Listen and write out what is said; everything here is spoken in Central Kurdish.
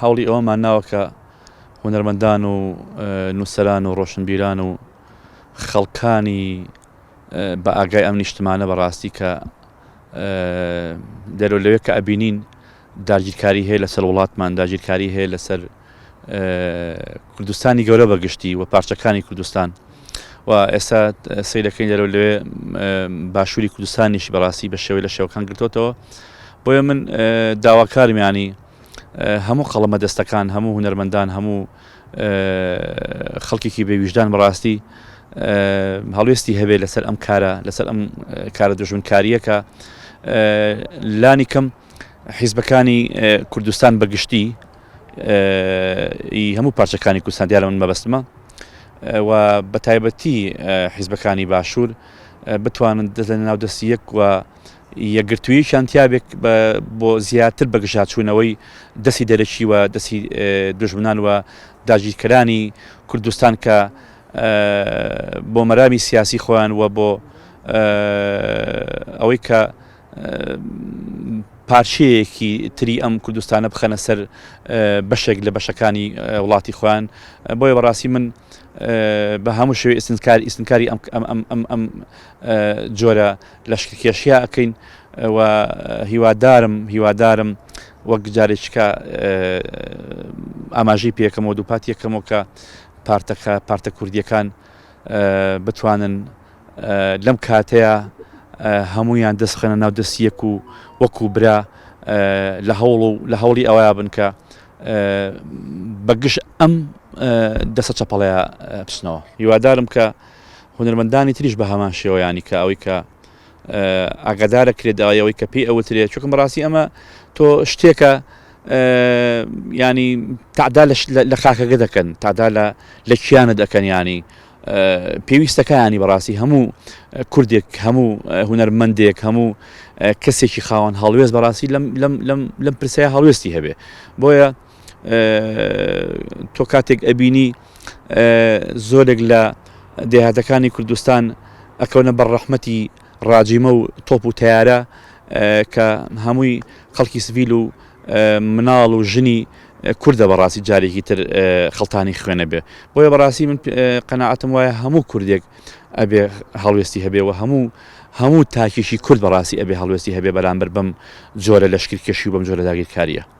هەوڵی ئەوەمان ناوە کە هونەرمەندان و نووسەران و ڕۆشنبیران و خەڵکانی بە ئاگای ئەم نیشتمانە بەڕاستی کە دەرەوە لەوێ کە ئەبینین داگیرکاری هەیە لەسەر وڵاتمان، داگیرکاری هەیە لەسەر کوردستانی گەورە بەگشتی و پارچەکانی کوردستان و ئێستا سەیرەکەین لەرەوە لەوێ باشووری کوردستانیشی بەڕاستی بە شێوەی لە شێوەکان گرتوتەوە. بۆیە من داواکارمیانی هەموو قەڵەمە دەستەکان، هەموو هونەرمەندان، هەموو خەڵکێکی بێویژدان بەڕاستی هەڵوێستی هەبێ لەسەر ئەم کارە، لەسەر ئەم کارە دژمنکاریەکە لانی کەم حیزبەکانی کوردستان بەگشتی هەموو پارچەکانی کوردستان دیارە من مەبەستمە و بە تایبەتی حیزبەکانی باشوور بتوانن لە ناودەستی یەک و یەکگرتووییشان تیابێک بۆ زیاتر بەگژاتچوونەوەی دەستی دەرەکی و دەستی دژمنان و داگیرکەرانی کوردستان کە بۆ مەرامی سیاسی خۆیان و بۆ ئەوەی کە پارچەیەکی تری ئەم کوردستانە بخەنە سەر بەشێک لە بەشەکانی وڵاتی خۆیان. بۆیە بەڕاستی من بە هەموو شێوەیە ئیسنکاری ئەم جۆرە لەشکرکێشیە ئەەکەین و هیوادارم وەک جارێککە ئاماژەی پێکەمەوە دووپاتی یەکەمەوە کە پارتە کوردیەکان بتوانن لەم کاتەیە هەمویان دەستخەنە ناو دەستیەک و وەکو برا لە هەوڵی ئەوەیە بن کە بەگشت ئەم دەسە چەپەڵەیە بچنەوە. هیوادارم کە هونەرمەندانی تریش بە هەمان شێوەیانی کە ئەوەی کە ئاگادارە کرێداوەی کە پێی ئەوترێت چونکە بەڕاستی ئەمە تۆ شتێکە ینی تعدا لە خاکەگە دەکەن، تعدا لە کیانە دەکەن، ینی پێویستەکانی بەڕاستی هەموو کوردێک، هەموو هونەرمەندێک، هەموو کەسێکی خاوەن هەڵوێست بەڕاستی لەم پرسەیە هەڵوێستی هەبێ. بۆیە تۆ کاتێک ئەبینی زۆرێک لە دێهاتەکانی کوردستان ئەکەونە بەڕەحمەتی ڕاجیمە و تۆپ و تەیارە کە هەمووی خەڵکی سڤیل و مناڵ و ژنی کوردە بەڕاستی جارێکی تر خەڵتانی خوێنە بێ. بۆیە بەڕاستی من قەناعەتم وایە هەموو کوردێک ئەبێ هەڵوێستی هەبێ و هەموو تاکیشی کورد بەڕاستی ئەبێ هەڵوێستی هەبێ بەرامبەر بەم جۆرە لەشکرکێشی و بەم جۆرە داگیرکاریە.